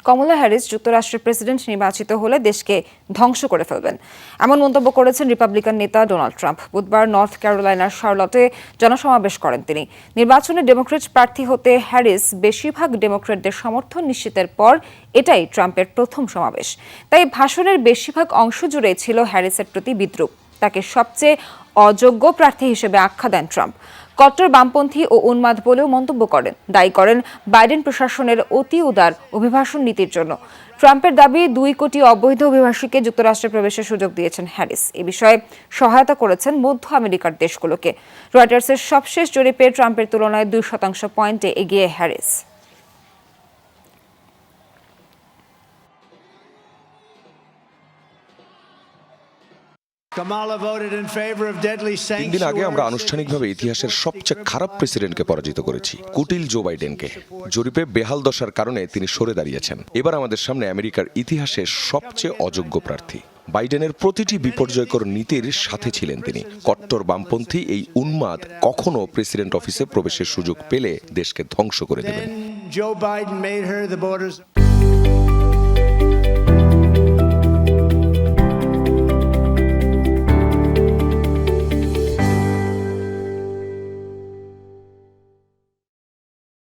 কমলা Harris যুক্তরাষ্ট্রের president নির্বাচিত হলে দেশকে ধ্বংস করে ফেলবেন, এমন মন্তব্য করেছেন রিপাবলিকান নেতা ডোনাল্ড ট্রাম্প। বুধবার নর্থ ক্যারোলাইনার শার্লটে জনসমাবেশ করেন তিনি। নির্বাচনে ডেমোক্র্যাট প্রার্থী হতে হ্যারিস বেশিরভাগ ডেমোক্র্যাটদের সমর্থন নিশ্চিতের পর এটাই ট্রাম্পের প্রথম সমাবেশ। তাই ভাষণের বেশিরভাগ অংশ জুড়েই ছিল হ্যারিসের প্রতি বিদ্রূপ। তাকে সবচেয়ে অযোগ্য প্রার্থী হিসেবে আখ্যা দেন ট্রাম্প। কট্টর বামপন্থী ও উন্মাদ বলেও মন্তব্য করেন, দায়ী করেন বাইডেন প্রশাসনের অতি উদার অভিবাসন নীতির জন্য। ট্রাম্পের দাবি 2 কোটি অবৈধ অভিবাসীকে যুক্তরাষ্ট্রে প্রবেশের সুযোগ দিয়েছেন হ্যারিস। এ বিষয়ে সহায়তা করেছেন মধ্য আমেরিকার দেশগুলোকে। রয়টার্সের সবশেষ জরিপে ট্রাম্পের তুলনায় 2% পয়েন্টে এগিয়ে হ্যারিস। তিন দিন আগে আমরা আনুষ্ঠানিকভাবে ইতিহাসের সবচেয়ে খারাপ প্রেসিডেন্টকে পরাজিত করেছি, কুটিল জো বাইডেনকে। জরিপে বেহাল দশার কারণে তিনি সরে দাঁড়িয়েছেন। এবার আমাদের সামনে আমেরিকার ইতিহাসে সবচেয়ে অযোগ্য প্রার্থী। বাইডেনের প্রতিটি বিপর্যয়কর নীতির সাথে ছিলেন তিনি। কট্টর বামপন্থী এই উন্মাদ কখনো প্রেসিডেন্ট অফিসে প্রবেশের সুযোগ পেলে দেশকে ধ্বংস করে দেবেন।